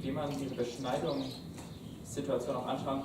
wie man diese Beschneidungssituation auch anschauen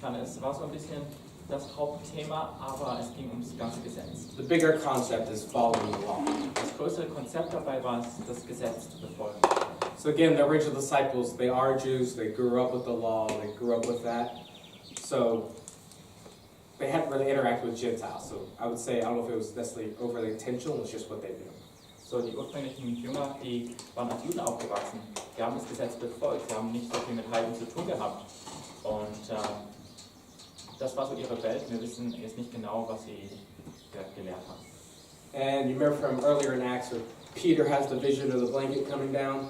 kann, es war so ein bisschen das Hauptthema, aber es ging ums ganze Gesetz. The bigger concept is following the law. Das größere Konzept dabei war es, das Gesetz zu befolgen. So again, the original disciples, they are Jews, they grew up with the law, they grew up with that. So they hadn't really interacted with Gentiles. So I would say, I don't know if it was necessarily overly intentional, it's just what they knew. So, die ursprünglichen Jünger, die waren als Juden aufgewachsen. Die haben das Gesetz befolgt, sie haben nicht so viel mit Heiden zu tun gehabt. Und das war so ihre Welt. Wir wissen jetzt nicht genau, was sie gelehrt haben. And you remember from earlier in Acts where Peter has the vision of the blanket coming down?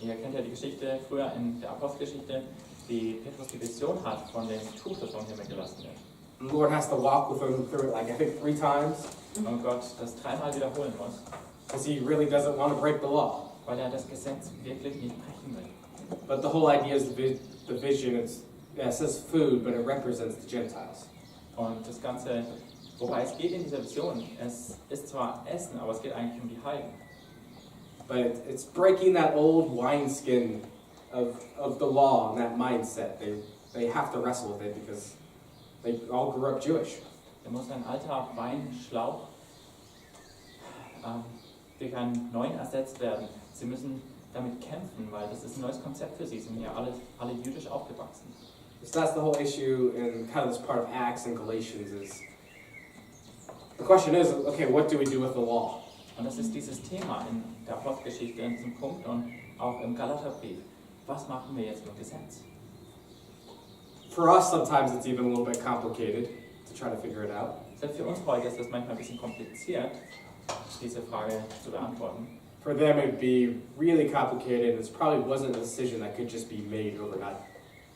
Ihr kennt ja die Geschichte früher in der Apostelgeschichte, wie Petrus die Vision hat von dem Tuch, das vom Himmel gelassen wird. The Lord has to walk with him through it, like I think 3 times. Und Gott das 3-mal wiederholen muss. Because he really doesn't want to break the law. Weil das Gesetz wirklich nicht brechen will. But the whole idea is the vision. It says food, but it represents the Gentiles. Und das Ganze, wobei es geht in dieser Vision, es ist zwar Essen, aber es geht eigentlich um die Heiden. But it's breaking that old wineskin of the law and that mindset. They have to wrestle with it because they all grew up Jewish. Da muss ein alter Weinschlauch durch einen neuen ersetzt werden. Sie müssen damit kämpfen, weil das ist ein neues Konzept für sie. Sie sind ja alle jüdisch aufgewachsen. So that's the whole issue in kind of this part of Acts and Galatians is the question is, okay, what do we do with the law? Und das ist dieses Thema in der Apostelgeschichte in diesem Punkt und auch im Galaterbrief. Was machen wir jetzt mit dem Gesetz? For us, sometimes it's even a little bit complicated to try to figure it out. Selbst für uns heute ist das manchmal ein bisschen kompliziert, diese Frage zu beantworten. For them, it'd be really complicated. It probably wasn't a decision that could just be made overnight.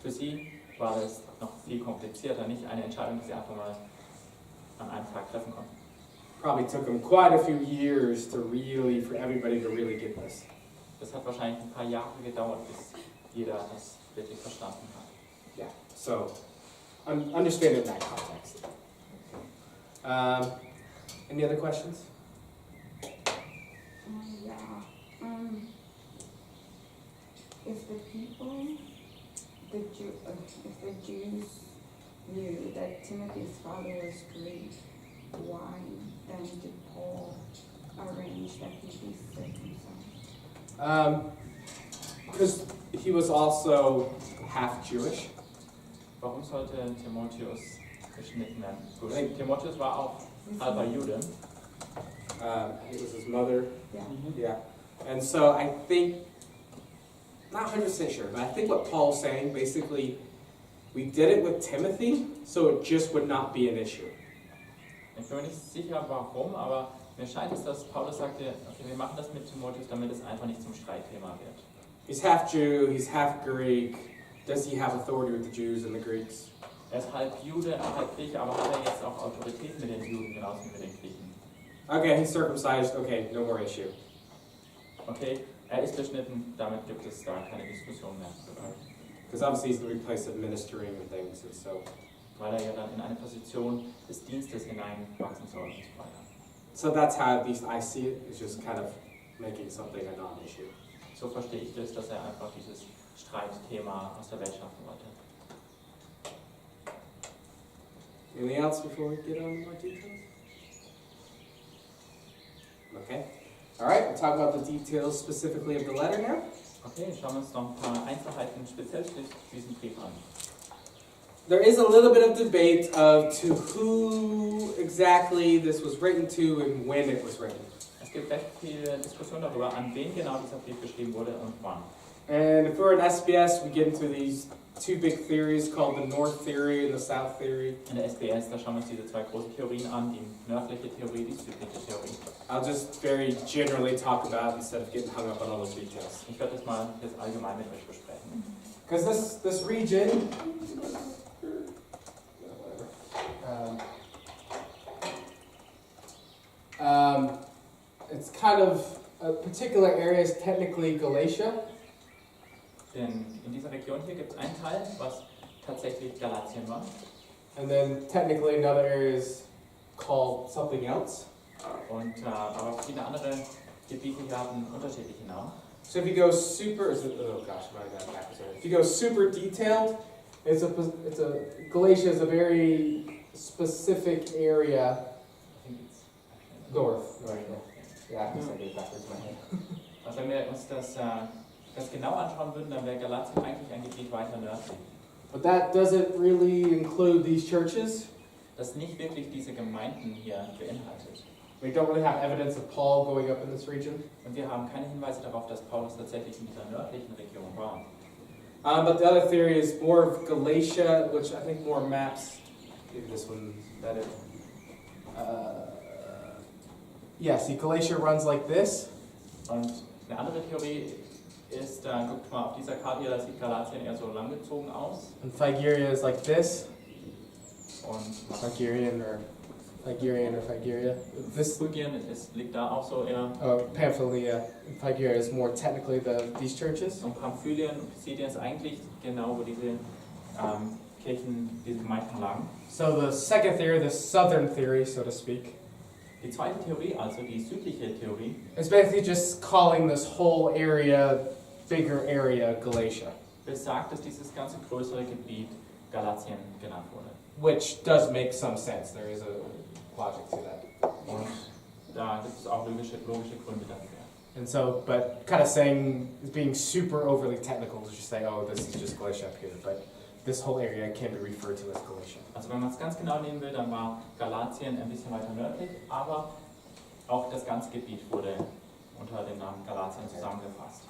Für sie war das noch viel komplizierter, nicht eine Entscheidung, die sie einfach mal an einem Tag treffen konnten. Probably took them quite a few years for everybody to really get this. Das hat wahrscheinlich ein paar Jahre gedauert, bis jeder das wirklich verstanden hat. Yeah, so understand it in that context. Any other questions? If the Jews knew that Timothy's father was Greek, why then did Paul arrange that he be circumcised? Because he was also half Jewish. Warum sollte Timotheus geschnitten werden? Gut, Timotheus war auch halber Jude. It was his mother. Yeah. Yeah. And so I think, not 100% sure, but I think what Paul's saying, basically, we did it with Timothy, so it just would not be an issue. Ich bin mir nicht sicher warum, aber mir scheint es, dass Paulus sagte, okay, wir machen das mit Timotheus, damit es einfach nicht zum Streitthema wird. He's half Jew, he's half Greek. Does he have authority with the Jews and the Greeks? Ist halb Jude, halb Grieche, aber hat jetzt auch Autorität mit den Juden, genauso wie mit den Griechen? Okay, he's circumcised. Okay, no more issue. Okay, ist beschnitten, damit gibt es da keine Diskussion mehr. Because obviously he's going to be placed in ministering and things, and so. Weil ja dann in eine Position des Dienstes hineinwachsen soll und so weiter. So that's how at least I see it. It's just kind of making something a non-issue. So verstehe ich das, dass einfach dieses Streitthema aus der Welt schaffen wollte. Anything else before we get on more details? Okay. All right, we'll talk about the details specifically of the letter now. Okay, schauen wir uns noch ein paar Einzelheiten speziell zu diesem Brief an. There is a little bit of debate of to who exactly this was written to and when it was written. Es gibt recht viel Diskussion darüber, an wen genau dieser Brief geschrieben wurde und wann. And if we're in SBS, we get into these 2 big theories called the North Theory and the South Theory. In der SBS, da schauen wir uns diese 2 großen Theorien an, die nördliche Theorie, die südliche Theorie. I'll just very generally talk about it instead of getting hung up on all those details. Ich werde das mal jetzt allgemein mit euch besprechen. Because this region, it's kind of a particular area is technically Galatia. Denn in dieser Region hier gibt es einen Teil, was tatsächlich Galatien war. And then technically another area is called something else. Und aber viele andere Gebiete hier haben unterschiedliche Namen. So if you go super, oh gosh, I got backwards. If you go super detailed, Galatia is a very specific area. I think it's North. Yeah, I guess I did backwards in my head. Also wenn wir uns das genau anschauen würden, dann wäre Galatien eigentlich ein Gebiet weiter nördlich. But that doesn't really include these churches. Das nicht wirklich diese Gemeinden hier beinhaltet. We don't really have evidence of Paul going up in this region. Und wir haben keine Hinweise darauf, dass Paulus tatsächlich in dieser nördlichen Region war. But the other theory is more of Galatia, which I think more maps. Maybe this one better. Yeah, see, Galatia runs like this. Und eine andere Theorie ist, guckt mal auf dieser Karte hier, da sieht Galatien eher so langgezogen aus. And Phrygia is like this. Und Phrygia. This Phrygien liegt da auch so eher. Pamphylia and Phrygia is more technically these churches. Und Pamphylien und Pisidien ist eigentlich genau, wo diese Kirchen, diese Gemeinden lagen. So the second theory, the southern theory, so to speak, Die zweite Theorie, also die südliche Theorie, is basically just calling this whole area, bigger area, Galatia, besagt, dass dieses ganze größere Gebiet Galatien genannt wurde. which does make some sense. There is a logic to that. Und da gibt es auch logische Gründe dafür. And so, but kind of saying, being super overly technical to just say, oh, this is just Galatia up here, but this whole area can be referred to as Galatia. Also wenn man es ganz genau nehmen will, dann war Galatien ein bisschen weiter nördlich, aber auch das ganze Gebiet wurde unter dem Namen Galatien zusammengefasst.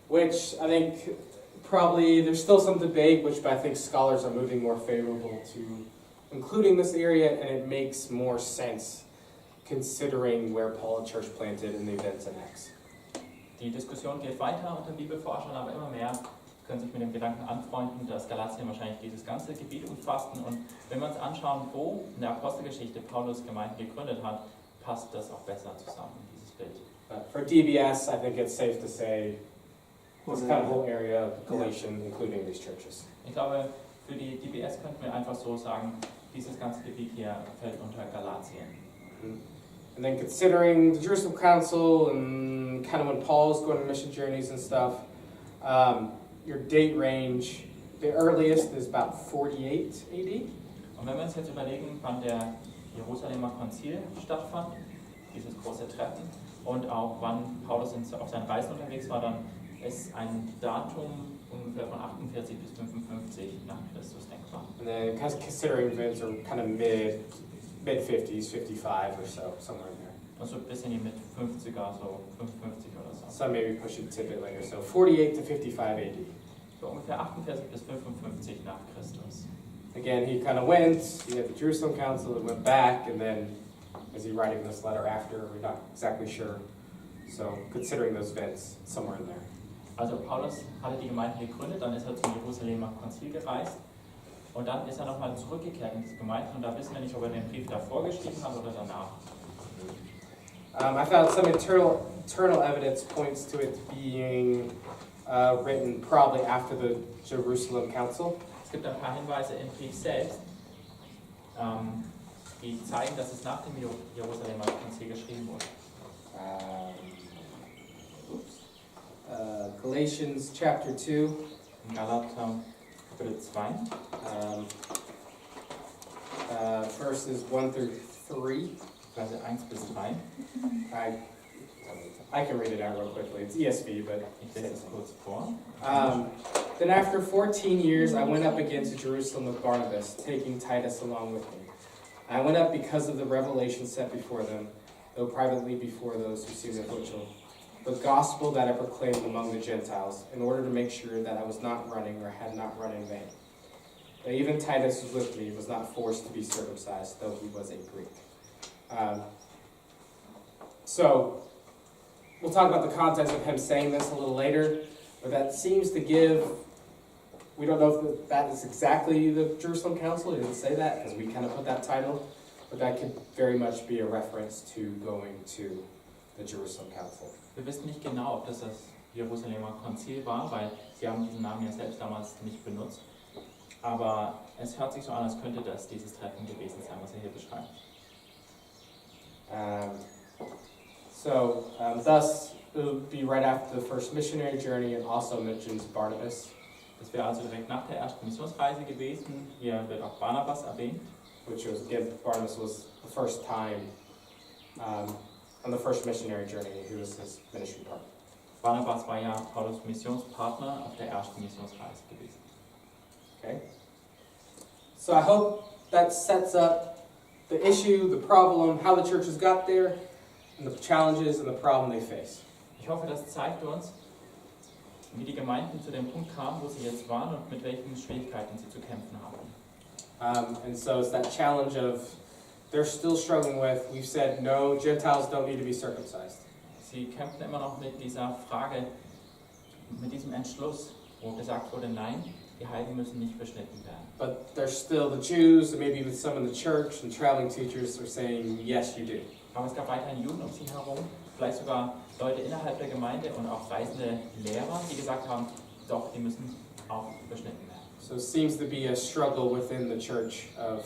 Which I think probably, there's still some debate, which I think scholars are moving more favorable to including this area, and it makes more sense considering where Paul and church planted in the events in Acts. Die Diskussion geht weiter unter Bibelforschern, aber immer mehr können sich mit dem Gedanken anfreunden, dass Galatien wahrscheinlich dieses ganze Gebiet umfassten. Und wenn wir uns anschauen, wo in der Apostelgeschichte Paulus Gemeinden gegründet hat, passt das auch besser zusammen, dieses Bild. But for DBS, I think it's safe to say this kind of whole area of Galatian, including these churches. Ich glaube, für die DBS könnten wir einfach so sagen, dieses ganze Gebiet hier fällt unter Galatien. And then considering the Jerusalem Council and kind of when Paul's going on mission journeys and stuff, your date range, the earliest is about 48 AD. Und wenn wir uns jetzt überlegen, wann der Jerusalemer Konzil stattfand, dieses große Treffen, und auch wann Paulus auf seinen Reisen unterwegs war, dann ist ein Datum ungefähr von 48 bis 55 nach Christus denkbar. And then kind of considering events are kind of mid-50s, 55 or so, somewhere in there. Also bis in die Mit-50er, so 55 oder so. Some maybe push it a bit later, so 48 to 55 AD. So ungefähr 48 bis 55 nach Christus. Again, he kind of went, he had the Jerusalem Council, he went back, and then is he writing this letter after? We're not exactly sure. So considering those events, somewhere in there. Also Paulus hatte die Gemeinde gegründet, dann ist er zum Jerusalemer Konzil gereist und dann ist er nochmal zurückgekehrt in diese Gemeinden und da wissen wir nicht, ob er den Brief davor geschrieben hat oder danach. I found some internal evidence points to it being written probably after the Jerusalem Council. Es gibt ein paar Hinweise im Brief selbst, die zeigen, dass es nach dem Jerusalemer Konzil geschrieben wurde. Galatians chapter 2. In Galater Kapitel 2. Verses 1 through 3. Verse 1 bis 3. I can read it out real quickly. It's ESV, but Ich lese es kurz vor. Then after 14 years, I went up again to Jerusalem with Barnabas, taking Titus along with me. I went up because of the revelation set before them, though privately before those who seemed influential, the gospel that I proclaimed among the Gentiles, in order to make sure that I was not running or had not run in vain. That even Titus was with me, was not forced to be circumcised, though he was a Greek. So, we'll talk about the context of him saying this a little later, but that seems to give, we don't know if that is exactly the Jerusalem Council, he didn't say that, because we kind of put that title, but that could very much be a reference to going to the Jerusalem Council. Wir wissen nicht genau, ob das Jerusalemer Konzil war, weil sie haben diesen Namen ja selbst damals nicht benutzt. Aber es hört sich so an, als könnte das dieses Treffen gewesen sein, was er hier beschreibt. Thus, it'll be right after the first missionary journey, and also mentions Barnabas, Das wäre also direkt nach der ersten Missionsreise gewesen. Hier wird auch Barnabas erwähnt. which was, again, Barnabas was the first time on the first missionary journey. He was his ministry partner. Barnabas war ja Paulus Missionspartner auf der ersten Missionsreise gewesen. Okay? So I hope that sets up the issue, the problem, how the churches got there, and the challenges and the problem they face. Ich hoffe, das zeigt uns, wie die Gemeinden zu dem Punkt kamen, wo sie jetzt waren und mit welchen Schwierigkeiten sie zu kämpfen haben. And so it's that challenge of they're still struggling with, we've said, no, Gentiles don't need to be circumcised. Sie kämpfen immer noch mit dieser Frage, mit diesem Entschluss, wo gesagt wurde, nein, die Heiden müssen nicht beschnitten werden. But there's still the Jews, and maybe even some in the church, and traveling teachers are saying, yes, you do. Aber es gab weiterhin Juden um sie herum, vielleicht sogar Leute innerhalb der Gemeinde und auch reisende Lehrer, die gesagt haben, doch, die müssen auch beschnitten werden. So it seems to be a struggle within the church of,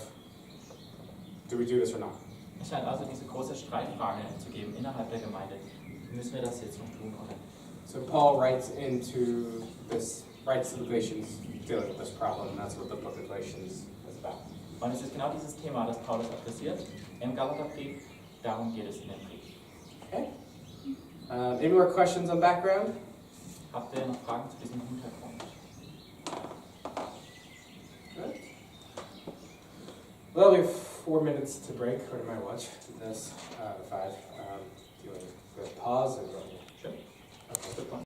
do we do this or not? Es scheint also diese große Streitfrage zu geben innerhalb der Gemeinde. Müssen wir das jetzt noch tun oder nicht? So Paul writes to the Galatians dealing with this problem, and that's what the book of Galatians is about. Und es ist genau dieses Thema, das Paulus adressiert im Galaterbrief. Darum geht es in dem Brief. Okay. Any more questions on background? Habt ihr noch Fragen zu diesem Hintergrund? Good. Well, we have 4 minutes to break. What am I watch? This 5. Do you want to pause and go?